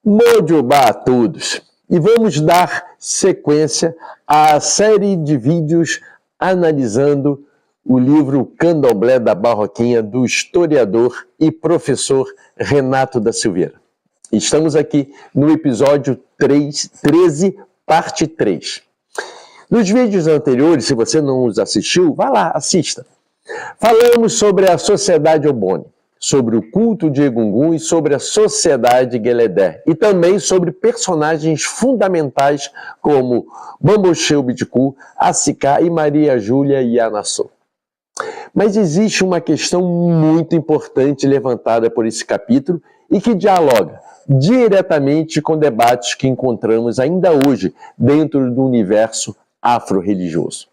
Mojubá a todos! E vamos dar sequência à série de vídeos analisando o livro Candomblé da Barroquinha do historiador e professor Renato da Silveira. Estamos aqui no episódio 13, parte 3. Nos vídeos anteriores, se você não os assistiu, vá lá, assista. Falamos sobre a sociedade Oboni, sobre o culto de Egungun e sobre a sociedade Gueledé, e também sobre personagens fundamentais como Bambocheu Biticu, Acicá e Maria Júlia Yanassô. Mas existe uma questão muito importante levantada por esse capítulo e que dialoga diretamente com debates que encontramos ainda hoje dentro do universo afro-religioso.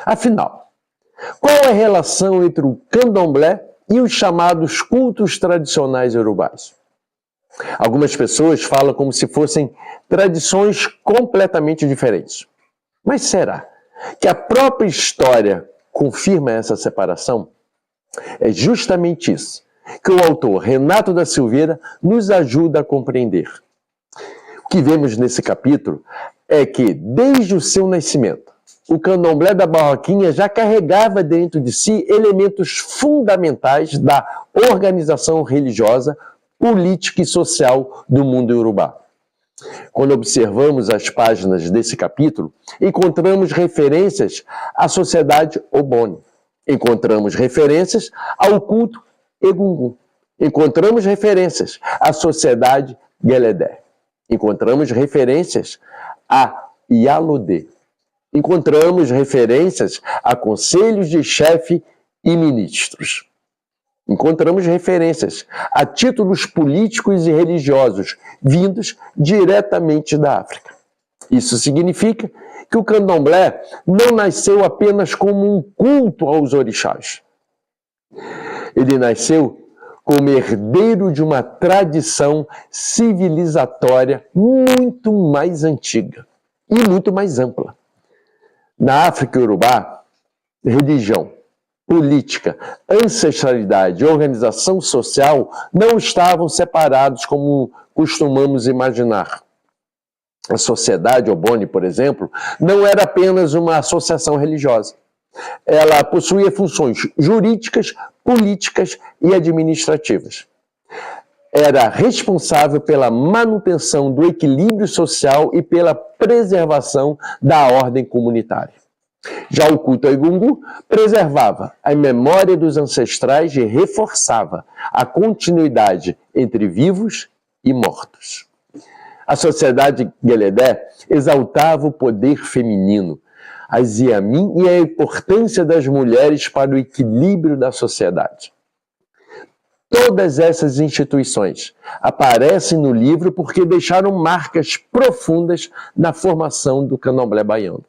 Afinal, qual é a relação entre o candomblé e os chamados cultos tradicionais iorubás? Algumas pessoas falam como se fossem tradições completamente diferentes. Mas será que a própria história confirma essa separação? É justamente isso que o autor Renato da Silveira nos ajuda a compreender. O que vemos nesse capítulo é que, desde o seu nascimento, o candomblé da Barroquinha já carregava dentro de si elementos fundamentais da organização religiosa, política e social do mundo iorubá. Quando observamos as páginas desse capítulo, encontramos referências à sociedade Oboni, encontramos referências ao culto Egungun, encontramos referências à sociedade Gueledé, encontramos referências a Yalodê, encontramos referências a conselhos de chefe e ministros. Encontramos referências a títulos políticos e religiosos vindos diretamente da África. Isso significa que o candomblé não nasceu apenas como um culto aos orixás. Ele nasceu como herdeiro de uma tradição civilizatória muito mais antiga e muito mais ampla. Na África iorubá, religião, política, ancestralidade e organização social não estavam separados como costumamos imaginar. A sociedade Oboni, por exemplo, não era apenas uma associação religiosa. Ela possuía funções jurídicas, políticas e administrativas. Era responsável pela manutenção do equilíbrio social e pela preservação da ordem comunitária. Já o culto a Egungun preservava a memória dos ancestrais e reforçava a continuidade entre vivos e mortos. A sociedade Gueledé exaltava o poder feminino, as Yamin e a importância das mulheres para o equilíbrio da sociedade. Todas essas instituições aparecem no livro porque deixaram marcas profundas na formação do candomblé baiano.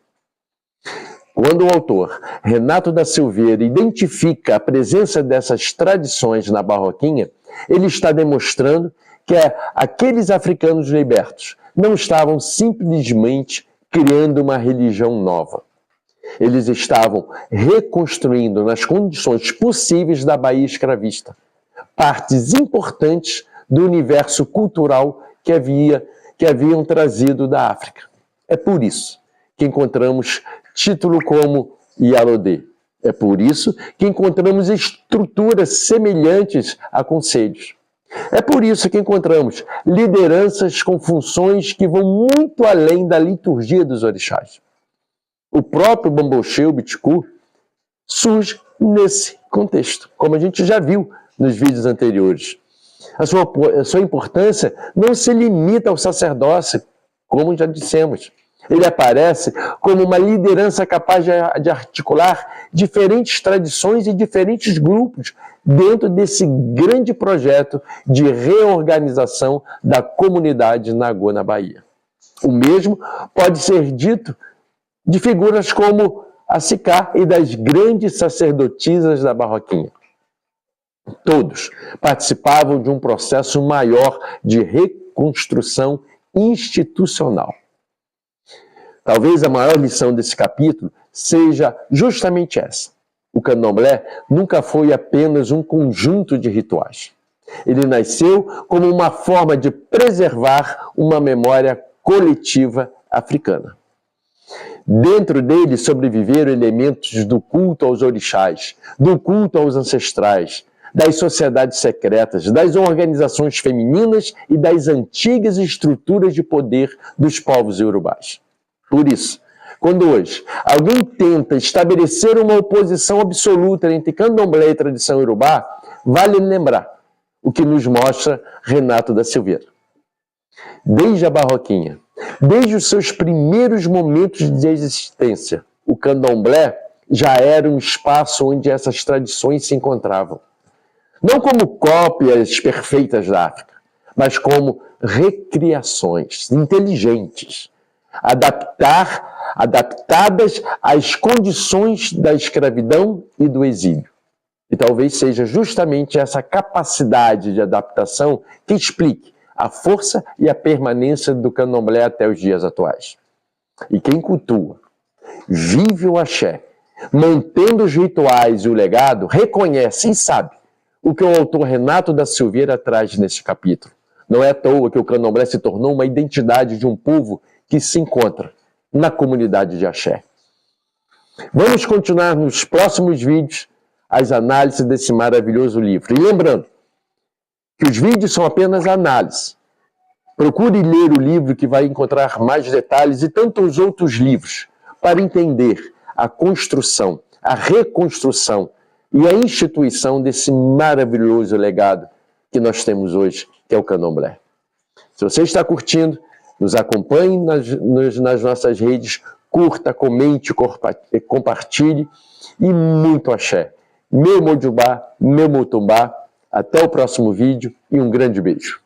Quando o autor Renato da Silveira identifica a presença dessas tradições na Barroquinha, ele está demonstrando que aqueles africanos libertos não estavam simplesmente criando uma religião nova. Eles estavam reconstruindo nas condições possíveis da Bahia escravista partes importantes do universo cultural que haviam trazido da África. É por isso que encontramos título como Yalodê. É por isso que encontramos estruturas semelhantes a conselhos. É por isso que encontramos lideranças com funções que vão muito além da liturgia dos orixás. O próprio Bambocheu Biticu surge nesse contexto, como a gente já viu nos vídeos anteriores. A sua importância não se limita ao sacerdócio, como já dissemos. Ele aparece como uma liderança capaz de articular diferentes tradições e diferentes grupos dentro desse grande projeto de reorganização da comunidade Nagô na Bahia. O mesmo pode ser dito de figuras como Acicá e das grandes sacerdotisas da Barroquinha. Todos participavam de um processo maior de reconstrução institucional. Talvez a maior lição desse capítulo seja justamente essa. O candomblé nunca foi apenas um conjunto de rituais. Ele nasceu como uma forma de preservar uma memória coletiva africana. Dentro dele sobreviveram elementos do culto aos orixás, do culto aos ancestrais, das sociedades secretas, das organizações femininas e das antigas estruturas de poder dos povos iorubás. Por isso, quando hoje alguém tenta estabelecer uma oposição absoluta entre candomblé e tradição iorubá, vale lembrar o que nos mostra Renato da Silveira. Desde a Barroquinha, desde os seus primeiros momentos de existência, o candomblé já era um espaço onde essas tradições se encontravam. Não como cópias perfeitas da África, mas como recriações inteligentes, adaptadas às condições da escravidão e do exílio. E talvez seja justamente essa capacidade de adaptação que explique a força e a permanência do candomblé até os dias atuais. E quem cultua, vive o axé, mantendo os rituais e o legado, reconhece e sabe o que o autor Renato da Silveira traz nesse capítulo. Não é à toa que o candomblé se tornou uma identidade de um povo que se encontra na comunidade de axé. Vamos continuar nos próximos vídeos as análises desse maravilhoso livro. E lembrando que os vídeos são apenas análise. Procure ler o livro que vai encontrar mais detalhes e tantos outros livros para entender a construção, a reconstrução e a instituição desse maravilhoso legado que nós temos hoje, que é o candomblé. Se você está curtindo, nos acompanhe nas nossas redes, curta, comente, compartilhe e muito axé. Meu Mojubá, meu Motumbá. Até o próximo vídeo e um grande beijo.